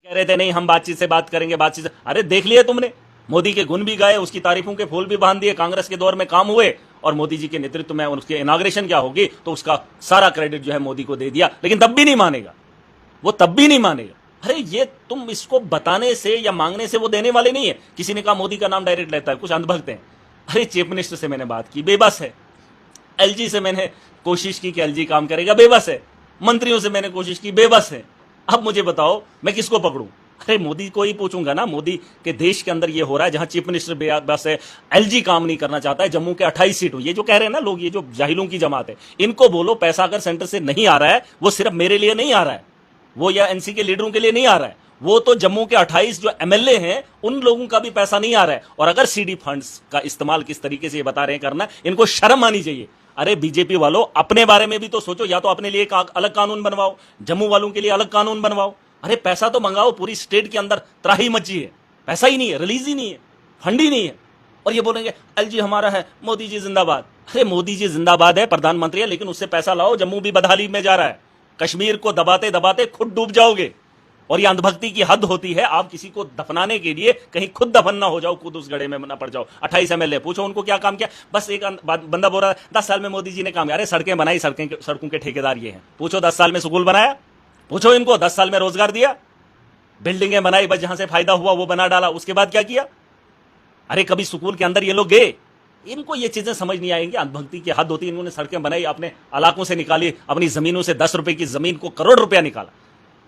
कह रहे थे नहीं हम बातचीत से बात करेंगे, बातचीत से, अरे देख लिया तुमने, मोदी के गुण भी गाए, उसकी तारीफों के फूल भी बांध दिए, कांग्रेस के दौर में काम हुए और मोदी जी के नेतृत्व में उसकी इनॉग्रेशन क्या होगी तो उसका सारा क्रेडिट जो है मोदी को दे दिया, लेकिन तब भी नहीं मानेगा, वो तब भी नहीं मानेगा। अरे ये तुम इसको बताने से या मांगने से वो देने वाले नहीं है। किसी ने कहा मोदी का नाम डायरेक्ट लेता है, कुछ अंधभक्त हैं। अरे चीफ मिनिस्टर से मैंने बात की, बेबस है। एलजी से मैंने कोशिश की कि एलजी काम करेगा, बेबस है। मंत्रियों से मैंने कोशिश की, बेबस है। अब मुझे बताओ मैं किसको पकड़ूं? अरे मोदी को ही पूछूंगा ना। मोदी के देश के अंदर ये हो रहा है जहां चीफ मिनिस्टर बेबस है, एलजी काम नहीं करना चाहता है, जम्मू के 28 सीट हुई। ये जो कह रहे हैं ना लोग, ये जो जाहिलों की जमात है, इनको बोलो पैसा अगर सेंटर से नहीं आ रहा है, वो सिर्फ मेरे लिए नहीं आ रहा है, वो या एनसी के लीडरों के लिए नहीं आ रहा है, वो तो जम्मू के 28 जो एमएलए हैं उन लोगों का भी पैसा नहीं आ रहा है। और अगर सीडी फंड्स का इस्तेमाल किस तरीके से ये बता रहे हैं करना, इनको शर्म आनी चाहिए। अरे बीजेपी वालों, अपने बारे में भी तो सोचो, या तो अपने लिए एक अलग कानून बनवाओ, जम्मू वालों के लिए अलग कानून बनवाओ। अरे पैसा तो मंगाओ, पूरी स्टेट के अंदर त्राही मची है, पैसा ही नहीं है, रिलीज ही नहीं है, फंड ही नहीं है, और ये बोलेंगे एलजी हमारा है, मोदी जी जिंदाबाद। अरे मोदी जी जिंदाबाद है, प्रधानमंत्री है, लेकिन उससे पैसा लाओ। जम्मू भी बदहाली में जा रहा है, कश्मीर को दबाते दबाते खुद डूब जाओगे। और ये अंधभक्ति की हद होती है, आप किसी को दफनाने के लिए कहीं खुद दफन ना हो जाओ, खुद उस गड्ढे में ना पड़ जाओ। 28 एमएलए, पूछो उनको क्या काम किया। बस एक बंदा बोल रहा है 10 साल में मोदी जी ने काम किया। अरे सड़कें बनाई, सड़कों के ठेकेदार ये हैं। पूछो 10 साल में स्कूल बनाया, पूछो इनको 10 साल में रोजगार दिया, बिल्डिंगें बनाई, बस जहां से फायदा हुआ वो बना डाला, उसके बाद क्या किया? अरे कभी स्कूल के अंदर ये लोग गए? इनको ये चीजें समझ नहीं आएंगी, अंधभक्ति की हद होती है। इन्होंने सड़कें बनाई, अपने इलाकों से निकाली, अपनी जमीनों से 10 रुपए की जमीन को करोड़ रुपया निकाला,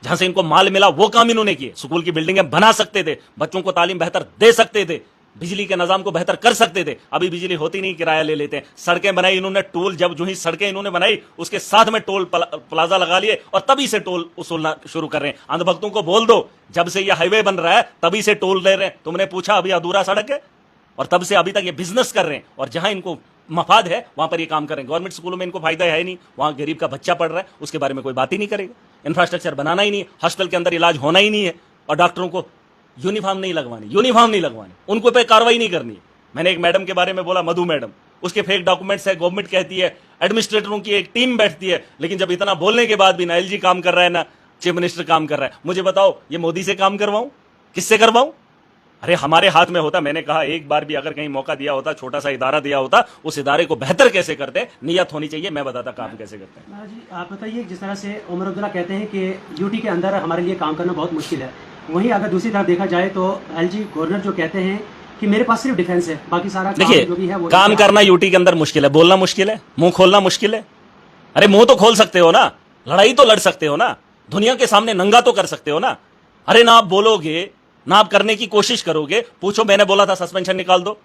जहां से इनको माल मिला वो काम इन्होंने किए। स्कूल की बिल्डिंगें बना सकते थे, बच्चों को तालीम बेहतर दे सकते थे, बिजली के निजाम को बेहतर कर सकते थे। अभी बिजली होती नहीं, किराया ले लेते हैं। सड़कें बनाई इन्होंने, टोल, जब जो ही सड़कें इन्होंने बनाई उसके साथ में टोल प्लाजा लगा लिए और तभी से टोल वसूलना शुरू कर रहे हैं। अंधभक्तों को बोल दो, जब से ये हाईवे बन रहा है तभी से टोल ले रहे हैं। तुमने पूछा अभी अधूरा सड़क है, और तब से अभी तक ये बिजनेस कर रहे हैं, और जहां इनको मफाद है वहां पर ये काम कर रहे हैं। गवर्नमेंट स्कूलों में इनको फायदा है नहीं, वहां गरीब का बच्चा पढ़ रहा है, उसके बारे में कोई बात ही नहीं करेगा। इंफ्रास्ट्रक्चर बनाना ही नहीं है, हॉस्पिटल के अंदर इलाज होना ही नहीं है, और डॉक्टरों को यूनिफॉर्म नहीं लगवानी, उनको पे कार्रवाई नहीं करनी है। मैंने एक मैडम के बारे में बोला, मधु मैडम, उसके फेक डॉक्यूमेंट्स है, गवर्नमेंट कहती है, एडमिनिस्ट्रेटरों की एक टीम बैठती है, लेकिन जब इतना बोलने के बाद भी ना एलजी काम कर रहा है ना चीफ मिनिस्टर काम कर रहा है। मुझे बताओ ये मोदी से काम करवाऊं, किससे करवाऊं? अरे हमारे हाथ में होता, मैंने कहा एक बार भी अगर कहीं मौका दिया होता, छोटा सा इदारा दिया होता, उस इदारे को बेहतर कैसे करते, नियत होनी चाहिए, मैं बताता काम कैसे करते हैं। जी आप बताइए, जिस तरह से उमर अब्दुल्ला कहते हैं कि यूटी के अंदर हमारे लिए काम करना बहुत मुश्किल है, वहीं अगर दूसरी तरफ देखा जाए तो एलजी गवर्नर जो कहते हैं कि मेरे पास सिर्फ डिफेंस है, बाकी सारा देखिए जो भी है वो काम करना यूटी के अंदर मुश्किल है, बोलना मुश्किल है, मुंह खोलना मुश्किल है। अरे मुंह तो खोल सकते हो ना, लड़ाई तो लड़ सकते हो ना, दुनिया के सामने नंगा तो कर सकते हो ना। अरे ना आप बोलोगे, ना आप करने की कोशिश करोगे। पूछो मैंने बोला था सस्पेंशन निकाल दो,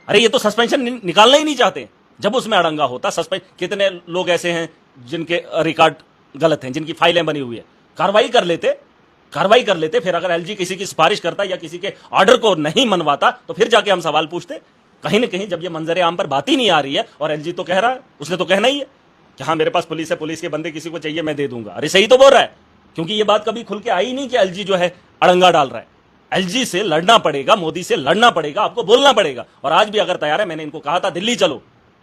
अरे ये तो सस्पेंशन निकालना ही नहीं चाहते। जब उसमें अड़ंगा होता सस्पेंशन, कितने लोग ऐसे हैं जिनके रिकॉर्ड गलत हैं, जिनकी फाइलें बनी हुई है, कार्रवाई कर लेते। फिर अगर एलजी किसी की सिफारिश करता या किसी के ऑर्डर को नहीं मनवाता तो फिर जाके हम सवाल पूछते। कहीं ना कहीं जब ये मंजरे आम पर बात ही नहीं आ रही है, और एलजी तो कह रहा है, उसने तो कहना ही है कि हाँ मेरे पास पुलिस है, पुलिस के बंदे किसी को चाहिए मैं दे दूंगा। अरे सही तो बोल रहा है, क्योंकि ये बात कभी खुल के आई नहीं कि एलजी जो है अड़ंगा डाल रहा है। एलजी से लड़ना पड़ेगा, मोदी से लड़ना पड़ेगा, आपको बोलना पड़ेगा। और आज भी अगर तैयार है, मैंने इनको कहा था दिल्ली चलो,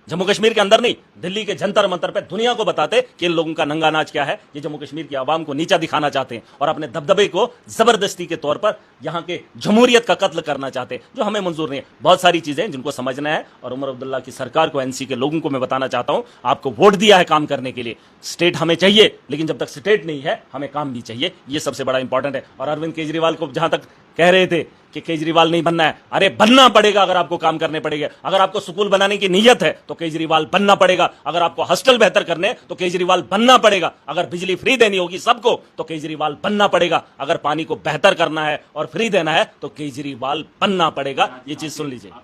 जम्मू कश्मीर के अंदर नहीं, दिल्ली के जंतर मंतर पे दुनिया को बताते कि इन लोगों का नंगा नाच क्या है। ये जम्मू कश्मीर की आवाम को नीचा दिखाना चाहते हैं और अपने दबदबे को जबरदस्ती के तौर पर यहां के जमहूरियत का कत्ल करना चाहते हैं, जो हमें मंजूर नहीं है। बहुत सारी चीजें जिनको समझना है, और उमर अब्दुल्ला की सरकार को, एनसी के लोगों को मैं बताना चाहता हूं, आपको वोट दिया है काम करने के लिए, स्टेट हमें चाहिए, लेकिन जब तक स्टेट नहीं है हमें काम भी चाहिए, ये सबसे बड़ा इंपॉर्टेंट है। और अरविंद केजरीवाल को जहां तक कह रहे थे कि केजरीवाल नहीं बनना है, अरे बनना पड़ेगा। अगर आपको काम करने पड़ेगा, अगर आपको स्कूल बनाने की नीयत है तो केजरीवाल बनना पड़ेगा। अगर आपको हॉस्टल बेहतर करने तो केजरीवाल बनना पड़ेगा। अगर बिजली फ्री देनी होगी सबको तो केजरीवाल बनना पड़ेगा। अगर पानी को बेहतर करना है और फ्री देना है तो केजरीवाल बनना पड़ेगा। ये चीज सुन लीजिए।